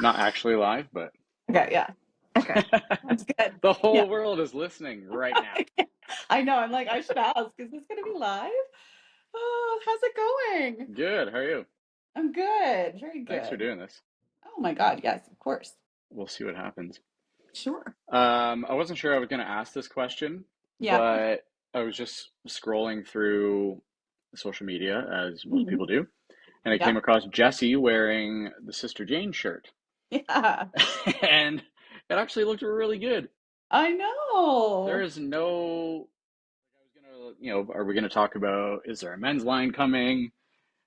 Not actually live, but Okay, yeah. Okay. That's good. the Yeah. whole world is listening right now. I know. I'm like, I should ask, is this going to be live? Oh, how's it going? Good. How are you? I'm good. Very Thanks for good. doing this. Oh my God. Yes, of course. We'll see what happens. Sure. I wasn't sure I was going to ask this question, Yeah. but I was just scrolling through social media as most Mhm. people do, and I came Yep. across Jesse wearing the Sister Jane shirt, Yeah. and it actually looked really good. I There know. is no, I was gonna, are we gonna talk about, is there a men's line coming?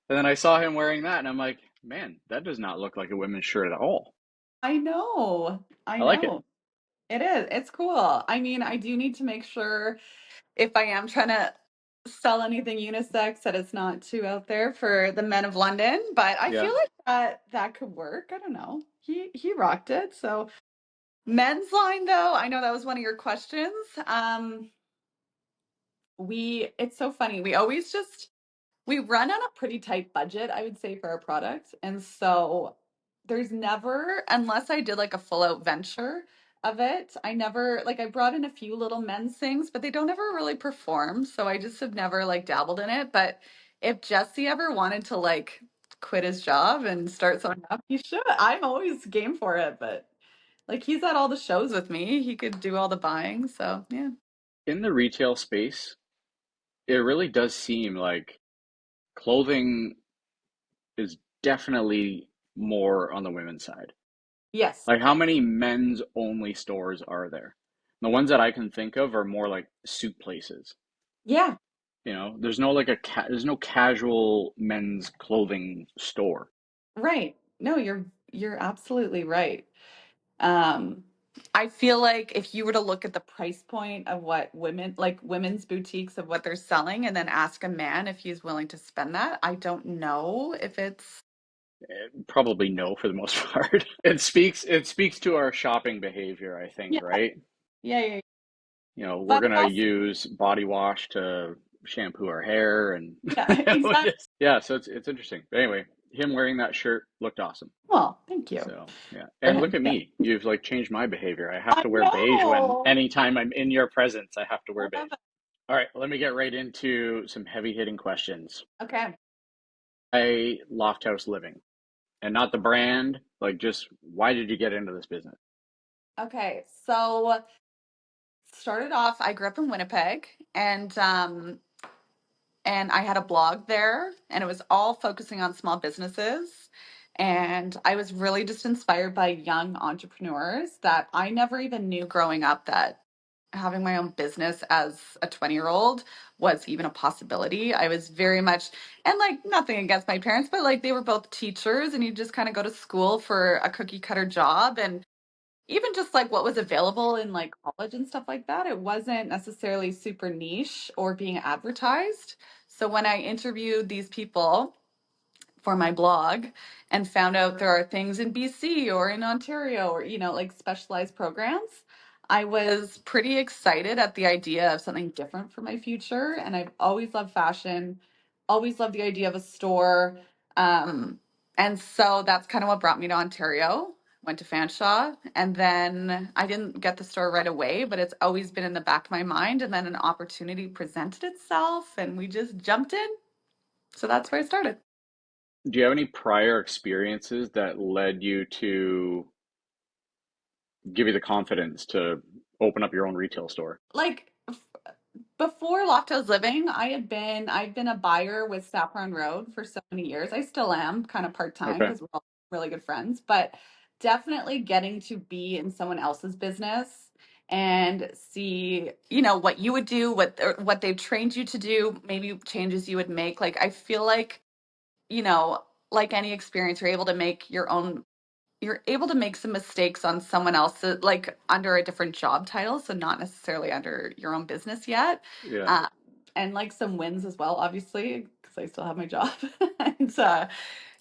And then I saw him wearing that, and I'm like, man, that does not look like a women's shirt at all. I know. I I like it. know. It is. It's cool. I mean, I do need to make sure if I am trying to sell anything unisex that it's not too out there for the men of London, but I Yeah. feel like that could work. I don't know. He rocked it. So men's line though, I know that was one of your questions. We it's so funny. We run on a pretty tight budget, I would say, for our product. And so there's never, unless I did like a full out venture of it, I never, like, I brought in a few little men's things, but they don't ever really perform. So I just have never like dabbled in it. But if Jesse ever wanted to like quit his job and start something up, he should. I'm always game for it. But like, he's at all the shows with me, he could do all the buying. So yeah. In the retail space, it really does seem like clothing is definitely more on the women's side. Yes. Like, how many men's only stores are there? The ones that I can think of are more like suit places. Yeah. There's no like there's no casual men's clothing store. Right. No, you're absolutely right. Um, I feel like if you were to look at the price point of what women's boutiques of what they're selling and then ask a man if he's willing to spend that, I don't know if it's Probably no for the most part. It speaks to our shopping behavior, I think, yeah, right? yeah, yeah. We're But gonna also, use body wash to shampoo our hair and yeah, exactly. yeah, so it's interesting. But anyway, him wearing that shirt looked awesome. Well, thank you So yeah. for And look him. at Yeah. me. You've like changed my behavior. I have I to wear beige when know. anytime I'm in your presence, I have to I wear love beige. it. All right, let me get right into some heavy hitting questions. Okay. I Lofthouse Living. And not the brand, like just why did you get into this business? Okay. So started off, I grew up in Winnipeg and I had a blog there, and it was all focusing on small businesses. And I was really just inspired by young entrepreneurs that I never even knew growing up that having my own business as a 20-year-old was even a possibility. I was very much, and like nothing against my parents, but like they were both teachers, and you just kind of go to school for a cookie cutter job. And even just like what was available in like college and stuff like that, it wasn't necessarily super niche or being advertised. So when I interviewed these people for my blog and found out there are things in BC or in Ontario or, like specialized programs, I was pretty excited at the idea of something different for my future. And I've always loved fashion, always loved the idea of a store. And so that's kind of what brought me to Ontario. Went to Fanshawe, and then I didn't get the store right away, but it's always been in the back of my mind. And then an opportunity presented itself, and we just jumped in. So that's where I started. Do you have any prior experiences that led you to give you the confidence to open up your own retail store? Like before Lofthouse Living, I've been a buyer with Saffron Road for so many years. I still am kind of part-time Okay. because we're all really good friends, but definitely getting to be in someone else's business and see, what you would do, what they've trained you to do, maybe changes you would make. Like I feel like, you know, like any experience, you're able to make some mistakes on someone else, like under a different job title, so not necessarily under your own business yet. Yeah. Uh, and like some wins as well, obviously, because I still have my job. and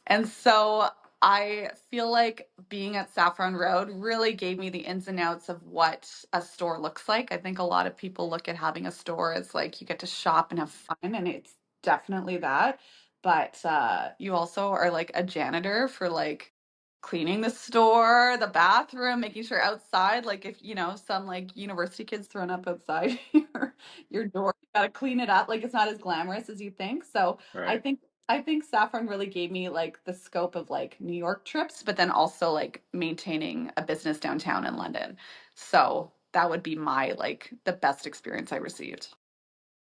and so I feel like being at Saffron Road really gave me the ins and outs of what a store looks like. I think a lot of people look at having a store as like you get to shop and have fun, and it's definitely that. But you also are like a janitor for like cleaning the store, the bathroom, making sure outside, like if some like university kids throwing up outside your door, you gotta clean it up. Like it's not as glamorous as you think. So I Right. think I think Saffron really gave me like the scope of like New York trips, but then also like maintaining a business downtown in London. So that would be my like the best experience I received.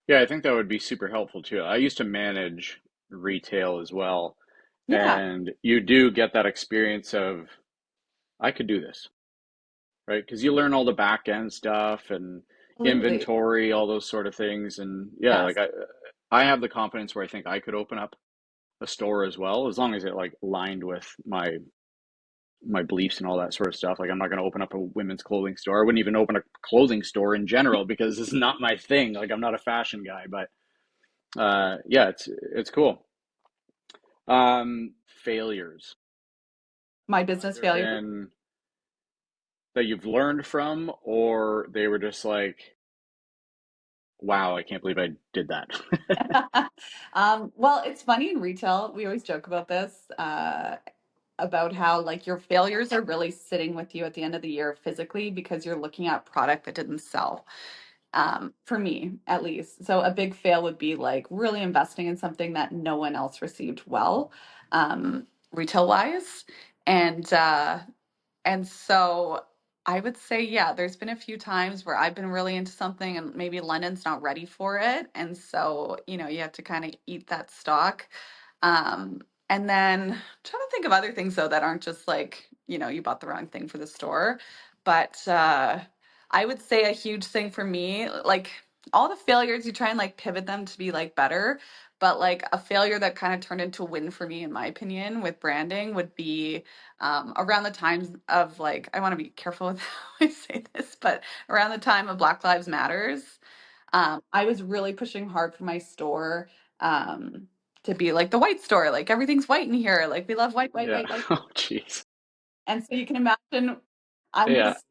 Yeah, I think that would be super helpful too. I used to manage retail as well, Yeah, and you do get that experience of I could do this, right? Because you learn all the back end stuff and absolutely. inventory, all those sort of things. And yeah, Yes. I have the confidence where I think I could open up a store as well, as long as it like aligned with my beliefs and all that sort of stuff. Like I'm not going to open up a women's clothing store. I wouldn't even open a clothing store in general because it's not my thing. Like I'm not a fashion guy, but yeah, it's cool. Failures. My Have business either failure. been that you've learned from, or they were just like, wow, I can't believe I did that. Well, it's funny in retail. We always joke about this, about how like your failures are really sitting with you at the end of the year physically because you're looking at product that didn't sell. For me, at least. So a big fail would be like really investing in something that no one else received well, retail wise. And so I would say, yeah, there's been a few times where I've been really into something and maybe London's not ready for it. And so, you have to kind of eat that stock. And then trying to think of other things though that aren't just like, you bought the wrong thing for the store. But I would say a huge thing for me, like all the failures, you try and like pivot them to be like better. But like a failure that kind of turned into a win for me, in my opinion, with branding would be around the times of like, I want to be careful with how I say this, but around the time of Black Lives Matters, I was really pushing hard for my store um, to be like the white store, like everything's white in here, like we love white, white, Yeah. white, white. Oh, jeez. And so you can imagine I'm Yeah. just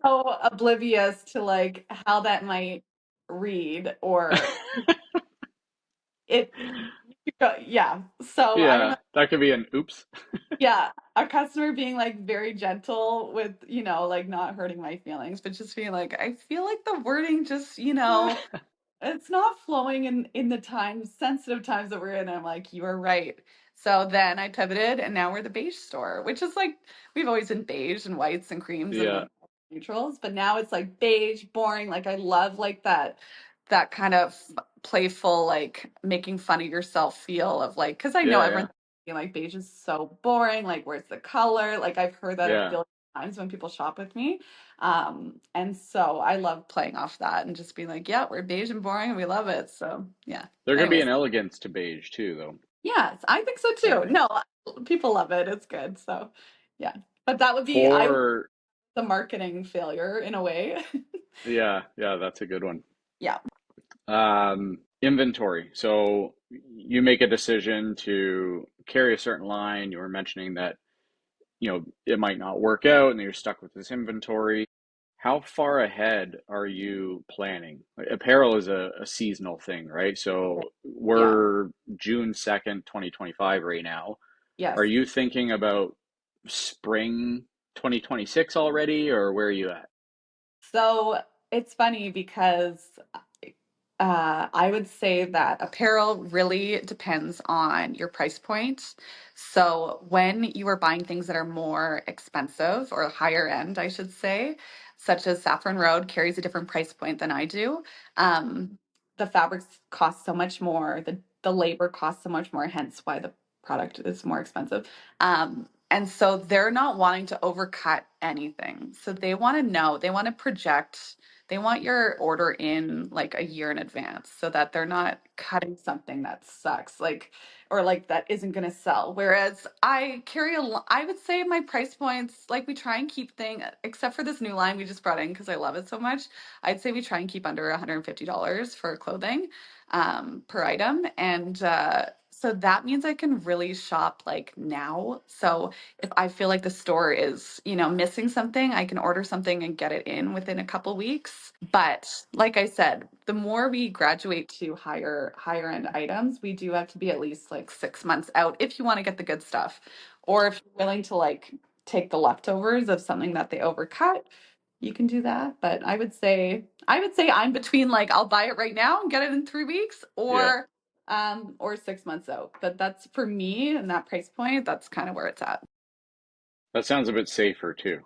so oblivious to like how that might read or it, yeah. So I Yeah. remember. That could be an oops. Yeah, a customer being like very gentle with, like not hurting my feelings, but just being like, I feel like the wording just, it's not flowing in the times, sensitive times that we're in. I'm like, you are right. So then I pivoted and now we're the beige store, which is like we've always been beige and whites and creams and Yeah. like neutrals, but now it's like beige, boring. Like I love like that kind of playful, like making fun of yourself feel of like, because I know Yeah. everyone's Yeah. like beige is so boring. Like where's the color? Like I've heard that a Yeah. billion times when people shop with me. And so I love playing off that and just being like, yeah, we're beige and boring and we love it. So yeah. There could be an Anyways, elegance to beige too, though, yes, I think so I too. think. No, people love it. It's good. So yeah. But that would be I would For, the marketing failure in a way. yeah, yeah, that's a good one. Yeah. Inventory. So you make a decision to carry a certain line. You were mentioning that, it might not work out and you're stuck with this inventory. How far ahead are you planning? Like, apparel is a seasonal thing, right? So Yeah. we're June 2nd, 2025 right now. Are Yes. you thinking about spring 2026 already, or where are you at? So it's funny because I would say that apparel really depends on your price point. So when you are buying things that are more expensive or higher end, I should say, such as Saffron Road carries a different price point than I do. The fabrics cost so much more, the labor costs so much more, hence why the product is more expensive. And so they're not wanting to overcut anything. So they want to know, they want to project, they want your order in like a year in advance so that they're not cutting something that sucks, like, or like that isn't going to sell. Whereas I would say my price points, like we try and keep thing, except for this new line we just brought in because I love it so much. I'd say we try and keep under $150 for clothing per item. And so that means I can really shop like now. So if I feel like the store is, missing something, I can order something and get it in within a couple weeks. But like I said, the more we graduate to higher end items, we do have to be at least like 6 months out if you want to get the good stuff. Or if you're willing to like take the leftovers of something that they overcut, you can do that. But I would say I'm between like I'll buy it right now and get it in 3 weeks Yeah. or 6 months out. But that's for me and that price point, that's kind of where it's at. That sounds a bit safer too.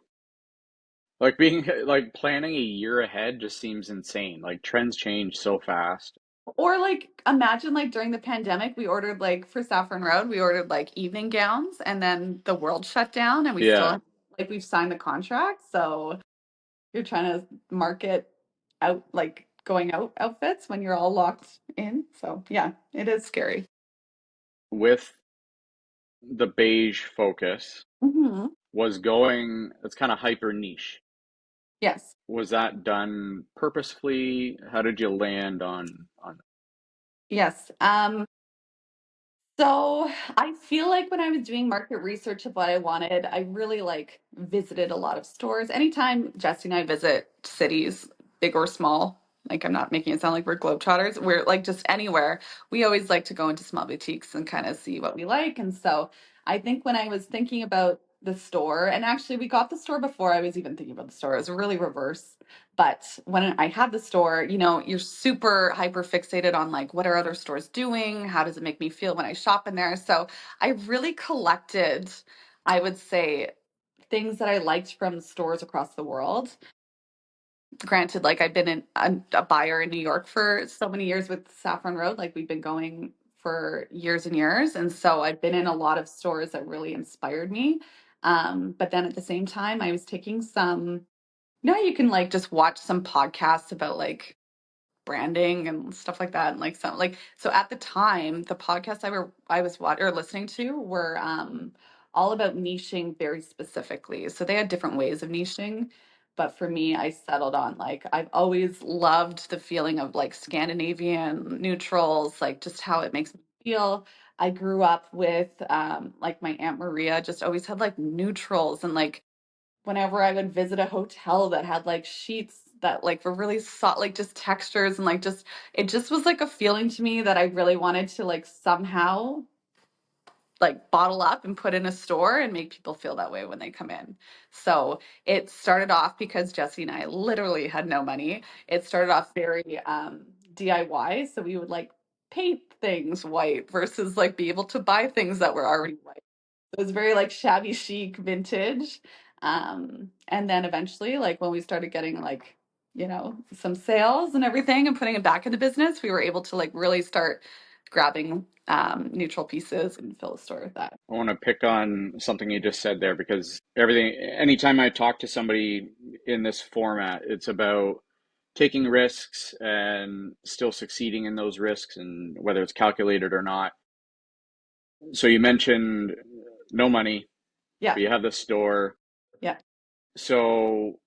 Like being like planning a year ahead just seems insane. Like trends change so fast. Or like imagine like during the pandemic, we ordered like for Saffron Road, we ordered like evening gowns and then the world shut down and we Yeah. still like we've signed the contract. So you're trying to market out like going out outfits when you're all locked in. So yeah, it is scary. With the beige focus Hmm. was going, it's kind of hyper niche. Yes. Was that done purposefully? How did you land on Yes. So I feel like when I was doing market research of what I wanted, I really like visited a lot of stores. Anytime Jesse and I visit cities, big or small, like I'm not making it sound like we're globetrotters, we're like just anywhere. We always like to go into small boutiques and kind of see what we like. And so I think when I was thinking about the store, and actually we got the store before I was even thinking about the store, it was really reverse. But when I had the store, you're super hyper fixated on like what are other stores doing? How does it make me feel when I shop in there? So I really collected, I would say, things that I liked from stores across the world. Granted, like I've been a buyer in New York for so many years with Saffron Road, like we've been going for years and years. And so I've been in a lot of stores that really inspired me. But then at the same time, I was taking some you can like just watch some podcasts about like branding and stuff like that and like some like so at the time the podcasts I was watching or listening to were all about niching very specifically. So they had different ways of niching, but for me I settled on like I've always loved the feeling of like Scandinavian neutrals, like just how it makes me feel. I grew up with like my Aunt Maria just always had like neutrals and like whenever I would visit a hotel that had like sheets that like were really soft, like just textures and like just it just was like a feeling to me that I really wanted to like somehow like bottle up and put in a store and make people feel that way when they come in. So it started off because Jesse and I literally had no money. It started off very DIY. So we would like paint things white versus like be able to buy things that were already white. It was very like shabby chic vintage. And then eventually, like when we started getting like, some sales and everything and putting it back into business, we were able to like really start grabbing neutral pieces and fill the store with that. I want to pick on something you just said there because everything, anytime I talk to somebody in this format, it's about taking risks and still succeeding in those risks and whether it's calculated or not. So you mentioned no money, Yeah. but you have the store. Yeah. So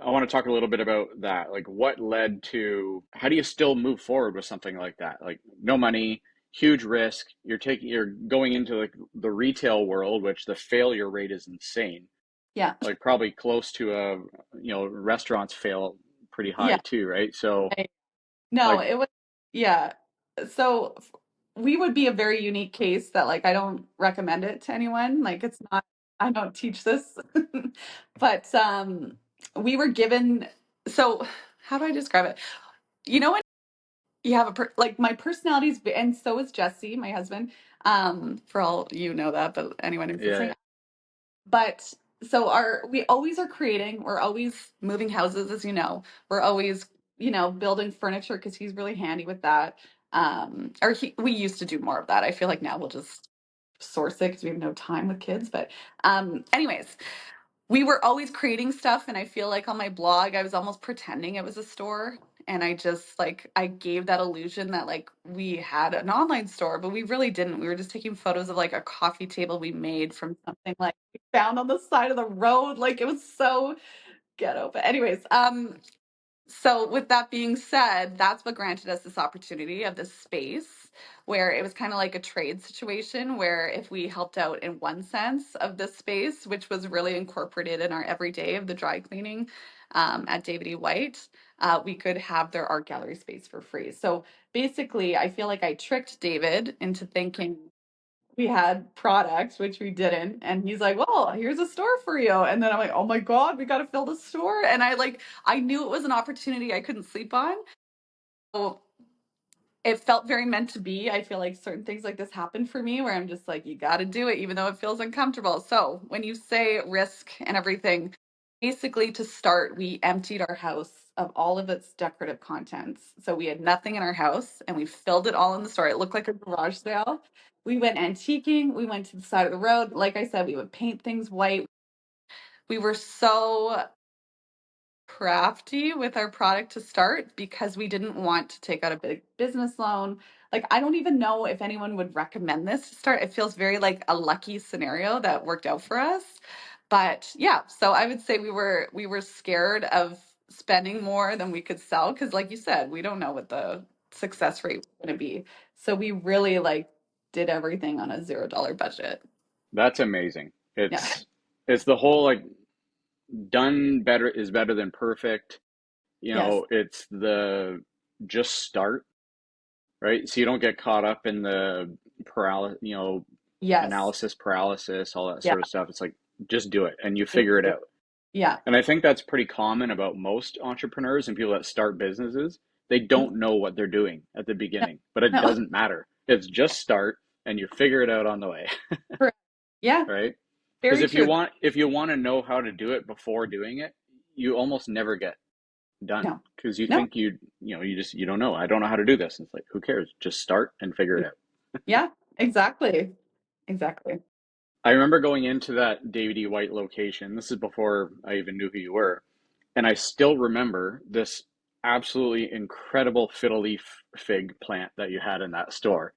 I want to talk a little bit about that. Like what led to how do you still move forward with something like that? Like no money, huge risk. You're going into like the retail world, which the failure rate is insane. Yeah. Like probably close to restaurants fail pretty Yeah. high too, right? So No, like it was, yeah. So we would be a very unique case that like I don't recommend it to anyone. Like it's not, I don't teach this. But we were given, so how do I describe it? When you have like my personality's, and so is Jesse, my husband. For all you know that, but anyone who's listening, yeah, but so we always are creating, we're always moving houses, as you know. We're always, building furniture because he's really handy with that. We used to do more of that. I feel like now we'll just source it because we have no time with kids. But anyways, we were always creating stuff, and I feel like on my blog I was almost pretending it was a store, and I just like I gave that illusion that like we had an online store, but we really didn't. We were just taking photos of like a coffee table we made from something like we found on the side of the road. Like it was so ghetto. But anyways, so with that being said, that's what granted us this opportunity of this space where it was kind of like a trade situation where if we helped out in one sense of this space, which was really incorporated in our everyday of the dry cleaning at David E. White, we could have their art gallery space for free. So basically, I feel like I tricked David into thinking we had products, which we didn't. And he's like, well, here's a store for you. And then I'm like, oh my God, we got to fill the store. And I knew it was an opportunity I couldn't sleep on. So it felt very meant to be. I feel like certain things like this happen for me where I'm just like, you got to do it, even though it feels uncomfortable. So when you say risk and everything, basically to start, we emptied our house of all of its decorative contents. So we had nothing in our house and we filled it all in the store. It looked like a garage sale. We went antiquing. We went to the side of the road. Like I said, we would paint things white. We were so crafty with our product to start because we didn't want to take out a big business loan. Like, I don't even know if anyone would recommend this to start. It feels very like a lucky scenario that worked out for us. But yeah, so I would say we were scared of spending more than we could sell because like you said, we don't know what the success rate was going to be. So we really like did everything on a $0 budget. That's amazing. Yeah. It's the whole like done better is better than perfect. You Yes. know, it's the just start, right? So you don't get caught up in the paralysis, Yes. analysis paralysis, all that Yeah. sort of stuff. It's like just do it and you figure it out. Yeah. And I think that's pretty common about most entrepreneurs and people that start businesses. They don't know what they're doing at the No. beginning, but it No. doesn't matter. It's just start and you figure it out on the way, Correct. Yeah. right? Because Very true. if you want to know how to do it before doing it, you almost never get done No. because you No. think you don't know. I don't know how to do this. And it's like, who cares? Just start and figure it out. Yeah, exactly. Exactly. I remember going into that David E. White location. This is before I even knew who you were. And I still remember this absolutely incredible fiddle leaf fig plant that you had in that store.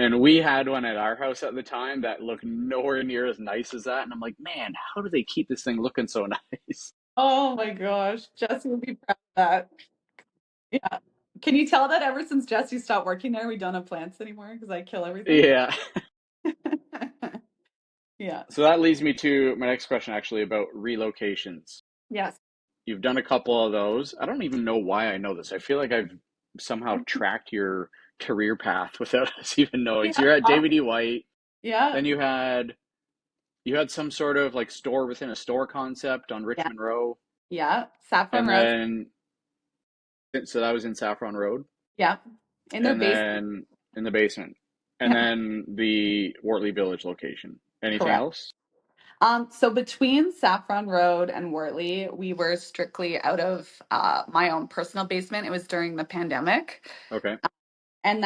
And we had one at our house at the time that looked nowhere near as nice as that. And I'm like, man, how do they keep this thing looking so nice? Oh my gosh. Jesse would be proud of that. Yeah. Can you tell that ever since Jesse stopped working there, we don't have plants anymore because I kill everything? Yeah. Yeah. So that leads me to my next question actually about relocations. Yes. You've done a couple of those. I don't even know why I know this. I feel like I've somehow tracked your career path without us even knowing. So Yeah. you're at David E. White, Yeah. then you had some sort of like store within a store concept on Yeah. Richmond Row, Yeah. Saffron and Rose. then so that was in Saffron Road, Yeah. In their and basement. then in the basement, and Yeah. then the Wortley Village location. Anything Correct. else? So between Saffron Road and Wortley, we were strictly out of my own personal basement. It was during the pandemic. Okay. And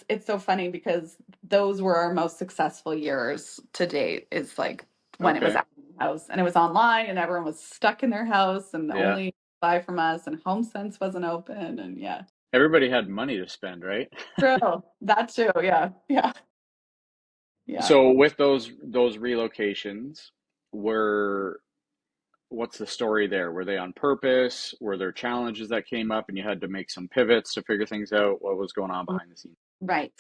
it's so funny because those were our most successful years to date. It's like when it was Okay. out of the house and it was online and everyone was stuck in their house and Yeah. only buy from us and HomeSense wasn't open. And yeah, Everybody had money to spend, right? true. That too. Yeah. Yeah. Yeah. So with those relocations, were what's the story there? Were they on purpose? Were there challenges that came up and you had to make some pivots to figure things out? What was going on behind the scenes? Right.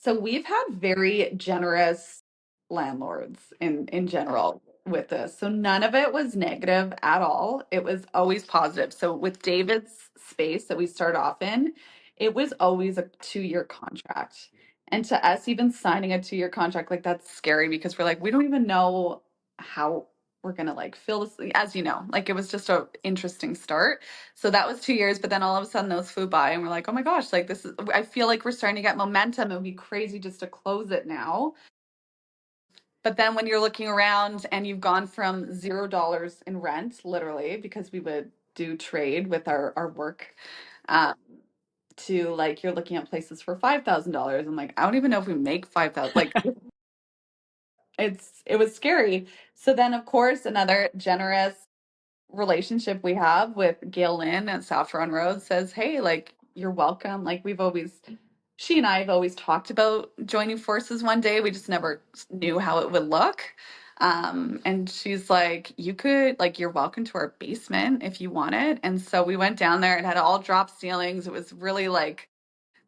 So we've had very generous landlords in general with this. So none of it was negative at all. It was always positive. So with David's space that we started off in, it was always a 2-year contract. And to us, even signing a 2-year contract, like that's scary because we're like, we don't even know how we're gonna like fill this, as you know, like it was just a interesting start. So that was 2 years, but then all of a sudden those flew by and we're like, oh my gosh, like this is, I feel like we're starting to get momentum. It would be crazy just to close it now. But then when you're looking around and you've gone from $0 in rent, literally, because we would do trade with our work, um, to like you're looking at places for $5,000. I'm like, I don't even know if we make 5,000. Like it was scary. So then of course another generous relationship we have with Gail Lynn at Saffron Road says, hey, like, you're welcome. Like, she and I have always talked about joining forces one day. We just never knew how it would look. And she's like, you could, like, you're welcome to our basement if you wanted. And so we went down there. It had all drop ceilings. It was really like,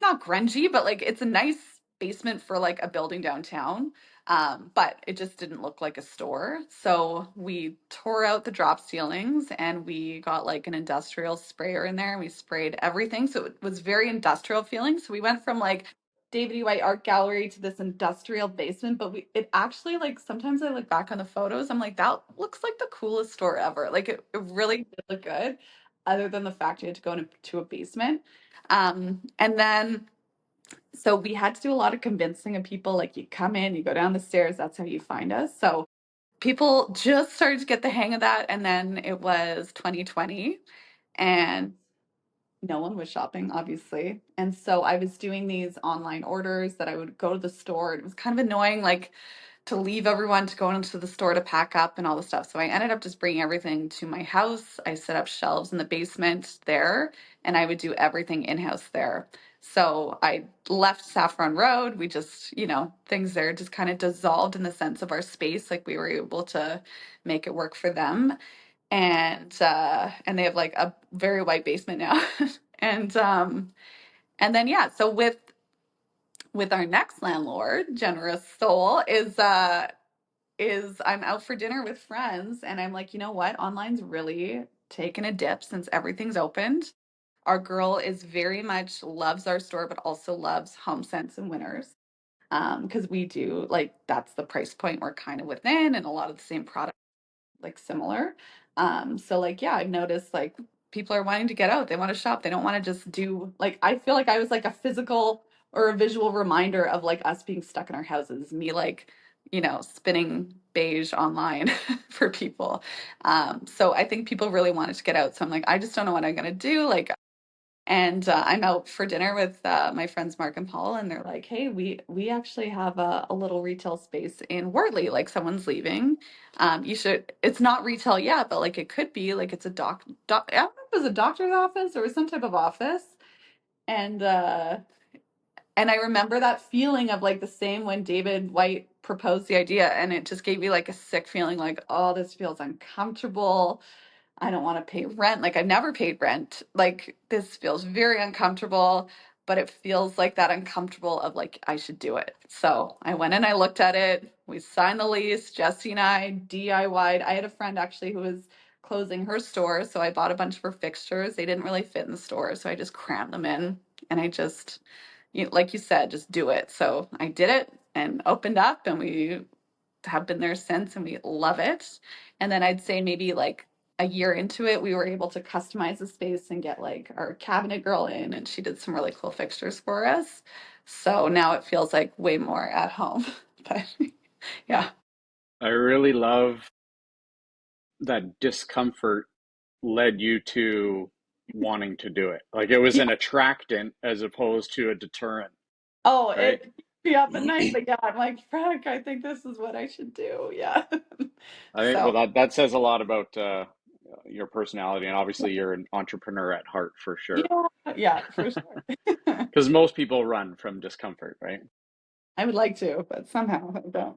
not grungy, but like it's a nice basement for like a building downtown. But it just didn't look like a store. So we tore out the drop ceilings and we got like an industrial sprayer in there and we sprayed everything. So it was very industrial feeling. So we went from like David E. White Art Gallery to this industrial basement, but it actually, like, sometimes I look back on the photos, I'm like, that looks like the coolest store ever. Like it really did look good, other than the fact you had to go into a basement. And then so we had to do a lot of convincing of people, like you come in, you go down the stairs, that's how you find us. So people just started to get the hang of that, and then it was 2020 and no one was shopping, obviously. And so I was doing these online orders that I would go to the store. It was kind of annoying, like to leave everyone to go into the store to pack up and all the stuff. So I ended up just bringing everything to my house. I set up shelves in the basement there, and I would do everything in-house there. So I left Saffron Road. We just, things there just kind of dissolved in the sense of our space. Like we were able to make it work for them. And they have like a very white basement now. and and then yeah, so with our next landlord, generous soul, is I'm out for dinner with friends and I'm like, you know what? Online's really taken a dip since everything's opened. Our girl is very much loves our store, but also loves Home Sense and Winners. Because we do like that's the price point we're kind of within and a lot of the same products like similar. So like yeah, I've noticed like people are wanting to get out. They want to shop. They don't want to just do like I feel like I was like a physical or a visual reminder of like us being stuck in our houses, me like, spinning beige online for people. So I think people really wanted to get out. So I'm like, I just don't know what I'm gonna do. Like and I'm out for dinner with my friends Mark and Paul, and they're like, "Hey, we actually have a little retail space in Wortley. Like someone's leaving. You should. It's not retail yet, but like it could be. Like it's a I don't know if it was a doctor's office or some type of office. And and I remember that feeling of like the same when David White proposed the idea, and it just gave me like a sick feeling, like, oh, this feels uncomfortable. I don't want to pay rent. Like I've never paid rent. Like this feels very uncomfortable, but it feels like that uncomfortable of like I should do it. So I went and I looked at it. We signed the lease. Jesse and I DIY'd. I had a friend actually who was closing her store, so I bought a bunch of her fixtures. They didn't really fit in the store, so I just crammed them in, and I just, like you said, just do it. So I did it and opened up, and we have been there since and we love it. And then I'd say maybe like a year into it, we were able to customize the space and get like our cabinet girl in, and she did some really cool fixtures for us. So now it feels like way more at home. But yeah. I really love that discomfort led you to wanting to do it. Like it was Yeah. an attractant as opposed to a deterrent, Oh, right? it keeps me up at night, but yeah, I'm like, Frank, I think this is what I should do. Yeah. I think well So that says a lot about your personality, and obviously you're an entrepreneur at heart for sure. yeah, yeah, for sure. Because most people run from discomfort, right? I would like to, but somehow I don't.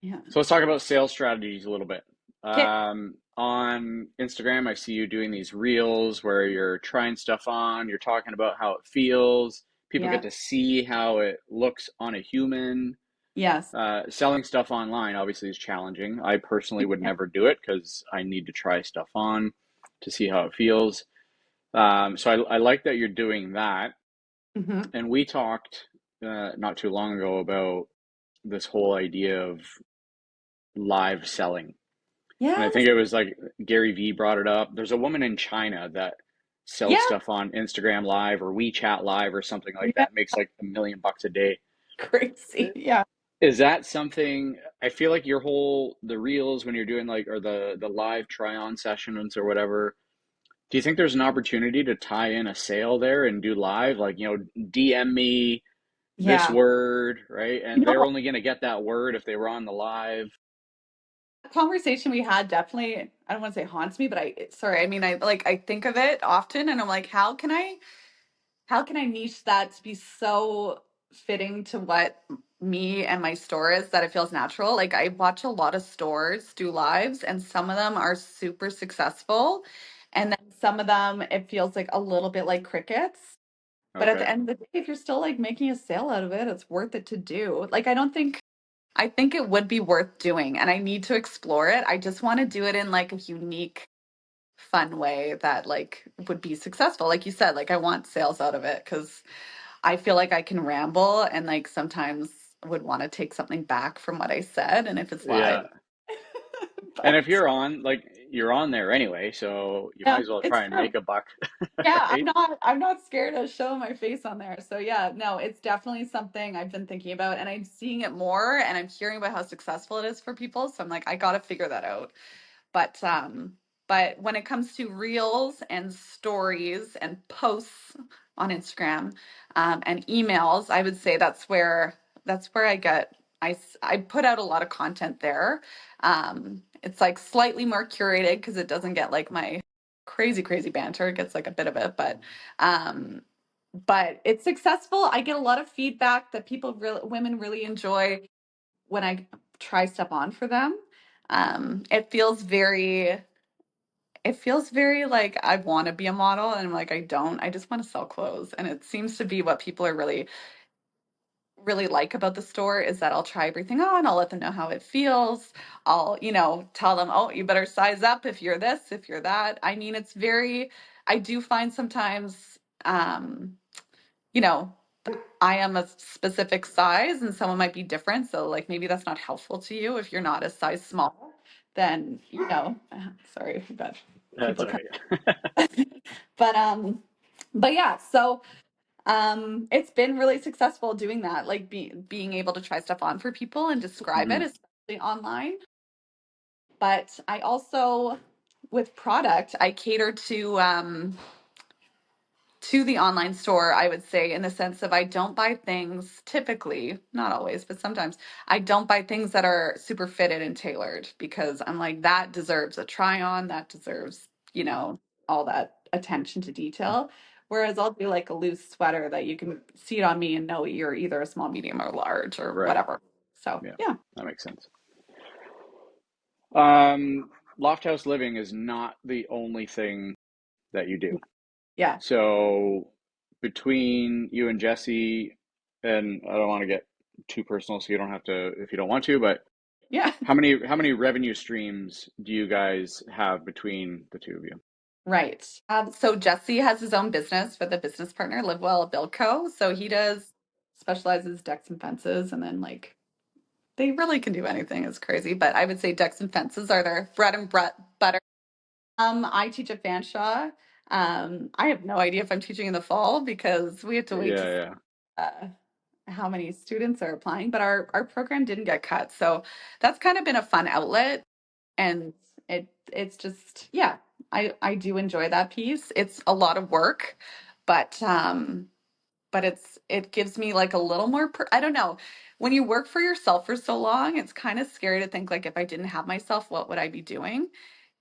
Yeah. So let's talk about sales strategies a little bit. Okay. On Instagram, I see you doing these reels where you're trying stuff on, you're talking about how it feels. People get Yeah. to see how it looks on a human. Yes. Selling stuff online obviously is challenging. I personally would Yeah. never do it because I need to try stuff on to see how it feels. So I like that you're doing that. Hmm. And we talked not too long ago about this whole idea of live selling. And I think Yes. it was like Gary Vee brought it up. There's a woman in China that sells Yeah. stuff on Instagram Live or WeChat Live or something like Yeah. that, makes like $1 million a day. Crazy. Yeah. Is that something I feel like your whole the reels when you're doing like or the live try on sessions or whatever, do you think there's an opportunity to tie in a sale there and do live like, DM me this Yeah. word, right? And You they're know, only going to get that word if they were on the live. the conversation we had definitely, I don't want to say haunts me, but sorry, I mean, I think of it often and I'm like, how can I niche that to be so fitting to what me and my store is that it feels natural? Like I watch a lot of stores do lives and some of them are super successful. And then some of them, it feels like a little bit like crickets. But at the Okay. end of the day, if you're still like making a sale out of it, it's worth it to do. Like I think it would be worth doing and I need to explore it. I just want to do it in like a unique, fun way that like would be successful. Like you said, like I want sales out of it because I feel like I can ramble and like sometimes would want to take something back from what I said, and if it's live. Yeah. And if But you're on, like, you're on there anyway, so you yeah, might as well it's try and true. make a buck, Yeah, right? I'm not scared of showing my face on there. So yeah, no, it's definitely something I've been thinking about, and I'm seeing it more and I'm hearing about how successful it is for people. So I'm like, I gotta figure that out. But when it comes to reels and stories and posts on Instagram, and emails, I would say that's where I put out a lot of content there. It's like slightly more curated because it doesn't get like my crazy banter. It gets like a bit of it, um but it's successful. I get a lot of feedback that women really enjoy when I try stuff on for them. It feels very like I want to be a model, and I'm like, I don't. I just want to sell clothes. And it seems to be what people are really like about the store is that I'll try everything on. I'll let them know how it feels. I'll, tell them, oh, you better size up if you're this, if you're that. I mean, I do find sometimes, you know, I am a specific size and someone might be different. So like maybe that's not helpful to you if you're not a size small, then, sorry, we've got That's people all right. coming. But yeah, so it's been really successful doing that, like being able to try stuff on for people and describe it, Mhm. especially online. But I also, with product, I cater to the online store, I would say, in the sense of I don't buy things typically, not always, but sometimes I don't buy things that are super fitted and tailored because I'm like, that deserves a try on, that deserves, all that attention to detail. Whereas I'll do like a loose sweater that you can see it on me and know you're either a small, medium, or large or Right. whatever. So, Yeah, yeah. that makes sense. Um, Lofthouse Living is not the only thing that you do. Yeah. So between you and Jesse, and I don't want to get too personal, so you don't have to if you don't want to, but Yeah. how many revenue streams do you guys have between the two of you? Right. So Jesse has his own business with a business partner, Live Well Buildco. So he does specializes decks and fences, and then like they really can do anything. It's crazy, but I would say decks and fences are their bread and butter. I teach at Fanshawe. I have no idea if I'm teaching in the fall because we have to wait to Yeah, see yeah, uh, how many students are applying. But our program didn't get cut, so that's kind of been a fun outlet, and it's just yeah, I do enjoy that piece. It's a lot of work, but it gives me like a little more I don't know. When you work for yourself for so long, it's kind of scary to think like if I didn't have myself, what would I be doing?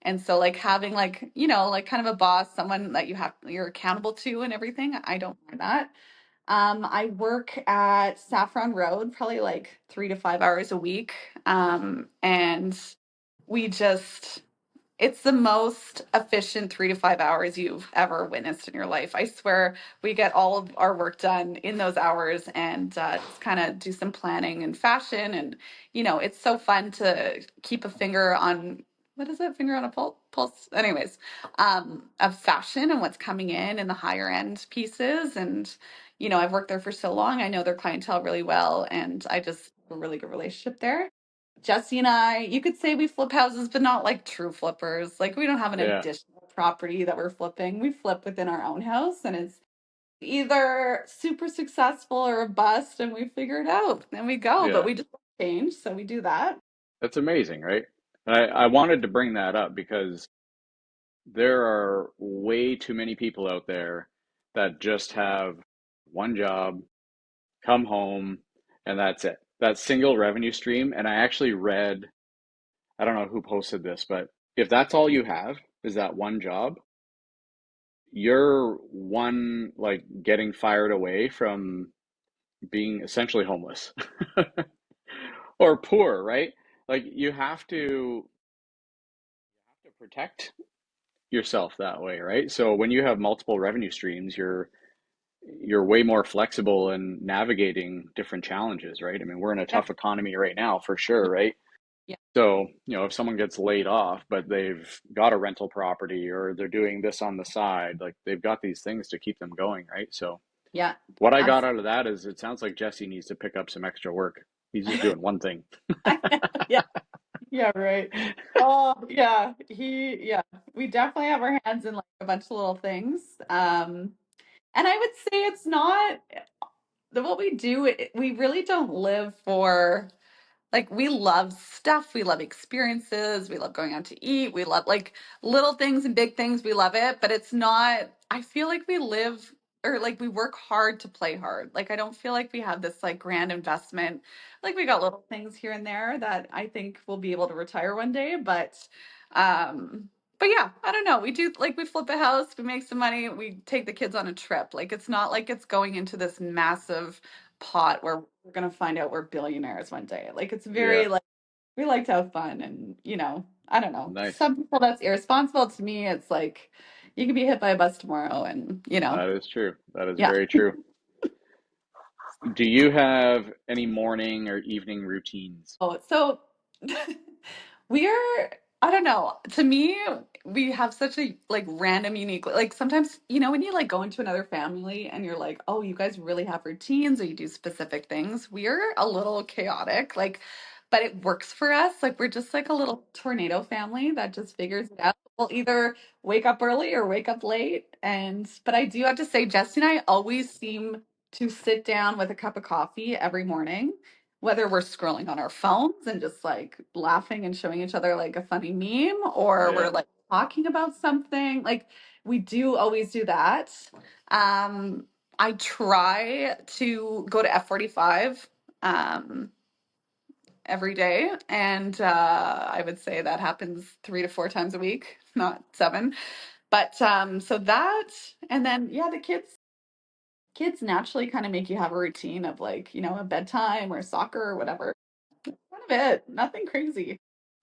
And so like having like, like kind of a boss, someone that you're accountable to and everything, I don't mind that. I work at Saffron Road probably like 3 to 5 hours a week. And we just it's the most efficient 3 to 5 hours you've ever witnessed in your life. I swear we get all of our work done in those hours and just kind of do some planning and fashion. And, it's so fun to keep a finger on what is it? Finger on a pulse. Anyways, of fashion and what's coming in and the higher end pieces. And, I've worked there for so long. I know their clientele really well. And I just have a really good relationship there. Jesse and I, you could say we flip houses, but not like true flippers. Like we don't have an yeah, additional property that we're flipping. We flip within our own house and it's either super successful or a bust and we figure it out and we go, but yeah. we just change. So we do that. That's amazing, right? I wanted to bring that up because there are way too many people out there that just have one job, come home, and that's it. That single revenue stream. And I actually read, I don't know who posted this, but if that's all you have is that one job, you're one like getting fired away from being essentially homeless or poor, right? Like you have to protect yourself that way, right? So when you have multiple revenue streams, you're way more flexible in navigating different challenges, right? I mean, we're in a Yeah. tough economy right now for sure, right? Yeah. So, if someone gets laid off, but they've got a rental property or they're doing this on the side, like they've got these things to keep them going, right? So, Yeah, What I got absolutely. out of that is it sounds like Jesse needs to pick up some extra work. He's just doing one thing. I know. Yeah, yeah, right. Oh, yeah. Yeah. We definitely have our hands in like a bunch of little things. And I would say it's not what we do. We really don't live for. Like we love stuff, we love experiences, we love going out to eat, we love like little things and big things, we love it, but it's not, I feel like we live or like we work hard to play hard. Like I don't feel like we have this like grand investment. Like we got little things here and there that I think we'll be able to retire one day, but yeah, I don't know. We do like we flip a house, we make some money, we take the kids on a trip. Like it's not like it's going into this massive pot where we're gonna find out we're billionaires one day. Like it's Yeah, very like we like to have fun and I don't know. nice. Some people that's irresponsible. To me, it's like you could be hit by a bus tomorrow and That is true. That is yeah. very true. Do you have any morning or evening routines? Oh, so we're, I don't know. To me, we have such a like random, unique, like sometimes, when you like go into another family and you're like, oh, you guys really have routines or you do specific things. We're a little chaotic, like, but it works for us. Like we're just like a little tornado family that just figures it out. We'll either wake up early or wake up late. But I do have to say, Jesse and I always seem to sit down with a cup of coffee every morning, whether we're scrolling on our phones and just like laughing and showing each other like a funny meme, or we're Yeah. like talking about something. Like we do always do that. Um, I try to go to F45 um, every day, and I would say that happens 3 to 4 times a week, not seven. But so that, and then yeah, the kids naturally kind of make you have a routine of like, a bedtime or soccer or whatever. Kind of it. Nothing crazy.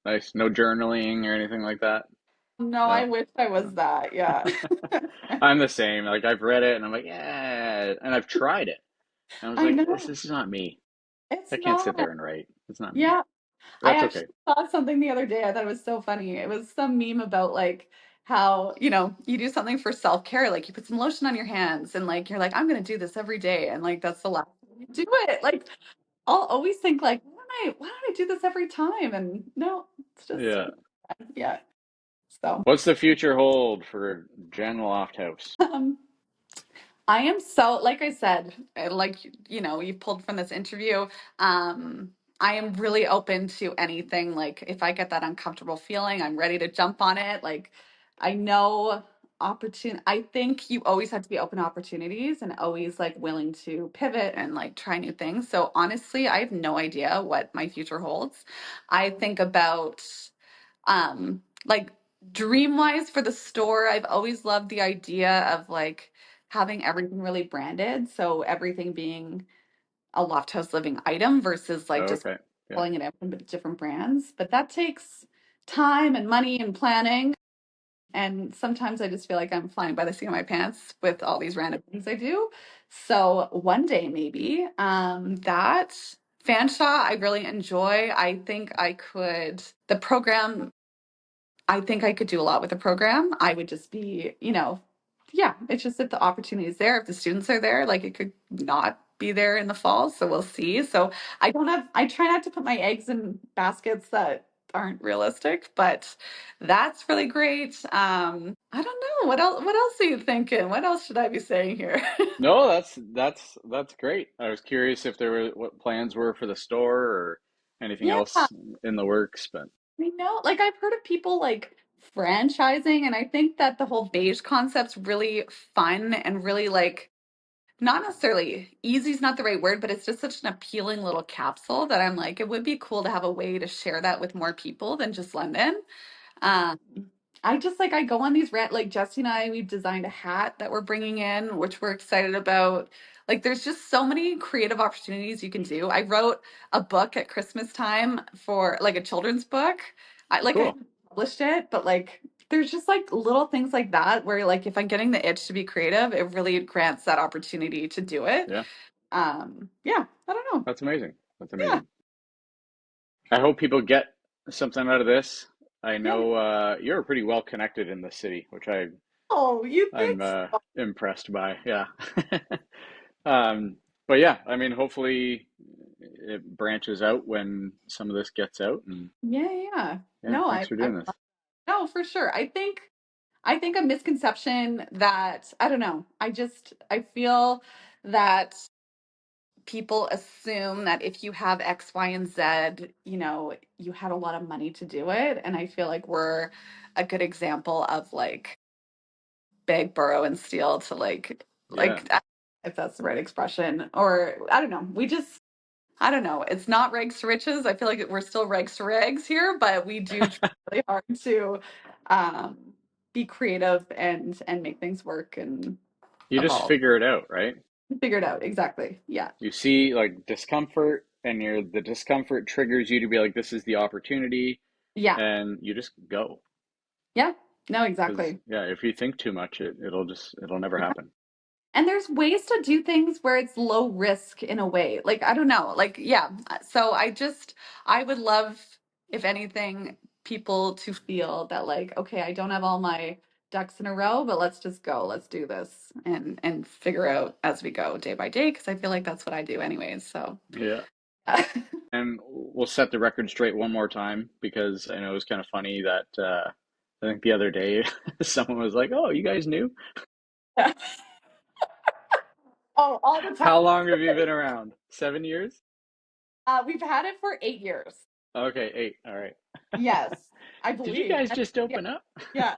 Nice. No journaling or anything like that? No, I No. wish I No. was that. Yeah. I'm the same. Like I've read it and I'm like, yeah, and I've tried it. And I was I like, this know. is not me. It's I can't sit not. there and write. It's not me. Yeah. I That's okay. actually saw something the other day. I thought it was so funny. It was some meme about like how, you do something for self-care, like you put some lotion on your hands and like you're like, I'm gonna do this every day. And like that's the last time you do it. Like I'll always think like, why don't I do this every time? And no, it's just Yeah. yeah. So What's the future hold for Jen Lofthouse? um I am so, like I said, like, you pulled from this interview. Um, I am really open to anything. Like, if I get that uncomfortable feeling, I'm ready to jump on it. Like, I know I think you always have to be open to opportunities and always like willing to pivot and like try new things. So, honestly, I have no idea what my future holds. I think about like dream wise for the store, I've always loved the idea of like having everything really branded. So everything being a Lofthouse Living item versus like Oh, just okay. Yeah. pulling it out from different brands. But that takes time and money and planning. And sometimes I just feel like I'm flying by the seat of my pants with all these random things I do. So one day maybe that Fanshawe I really enjoy. The program I think I could do a lot with the program. I would just be, yeah, it's just if the opportunity is there, if the students are there, like it could not be there in the fall. So we'll see. So I try not to put my eggs in baskets that aren't realistic, but that's really great. I don't know. What else are you thinking? What else should I be saying here? No, that's great. I was curious if there were what plans were for the store or anything Yeah. else in the works, but I know, like I've heard of people like franchising, and I think that the whole beige concept's really fun and really like not necessarily easy is not the right word, but it's just such an appealing little capsule that I'm like, it would be cool to have a way to share that with more people than just London. Um, I just like I go on these rant like Jesse and I we've designed a hat that we're bringing in, which we're excited about. Like there's just so many creative opportunities you can do. I wrote a book at Christmas time for like a children's book. I cool. haven't published it, but like there's just like little things like that where like if I'm getting the itch to be creative, it really grants that opportunity to do it. Yeah, Yeah, I don't know. that's amazing. That's Yeah, amazing. I hope people get something out of this. I yeah. know you're pretty well connected in the city, which Oh, you I'm think so? impressed by. Yeah. Um, but yeah, I mean, hopefully it branches out when some of this gets out. And Yeah, yeah. Yeah. yeah, No, thanks for I doing this. no, for sure. I think a misconception that I don't know. I feel that people assume that if you have X, Y, and Z, you had a lot of money to do it. And I feel like we're a good example of like beg, borrow, and steal to Yeah. if that's the right expression. Or I don't know. I don't know. It's not rags to riches. I feel like we're still rags to rags here, but we do try really hard to um, be creative and make things work and You just evolve. figure it out, right? Figure it out. Exactly. Yeah. You see like discomfort, and the discomfort triggers you to be like, this is the opportunity, Yeah. and you just go. Yeah. No, Because exactly. yeah, if you think too much, it'll never happen. And there's ways to do things where it's low risk in a way. Like, I don't know. Like, yeah. So I would love, if anything, people to feel that like, okay, I don't have all my ducks in a row, but let's just go. Let's do this and figure out as we go day by day, because I feel like that's what I do anyways. So Yeah. And we'll set the record straight one more time because I know it was kind of funny that I think the other day someone was like, "Oh, you guys knew? yeah. Oh, all the time. How long have you been around? 7 years? We've had it for 8 years. Okay, eight. All right. Yes, I Did you believe. guys And just yeah, open up? yeah,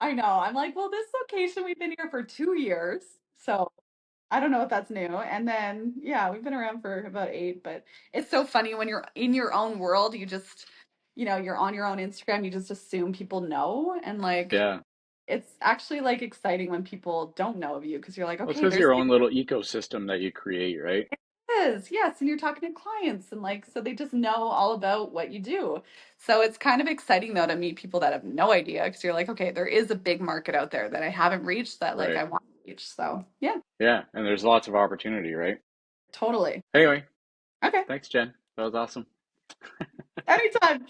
I know. I'm like, well, this location we've been here for 2 years, so I don't know if that's new. And then yeah, we've been around for about eight. But it's so funny when you're in your own world, you're on your own Instagram, you just assume people know, and like Yeah. it's actually like exciting when people don't know of you because you're like, Well, it's okay, because there's your own little ecosystem that you create, right? is, yes, and you're talking to clients and like so they just know all about what you do. So it's kind of exciting though to meet people that have no idea because you're like, okay, there is a big market out there that I haven't reached that like Right. I want to reach. So yeah, Yeah, and there's lots of opportunity, right? totally. Anyway, Okay, thanks, Jen. That was awesome. anytime.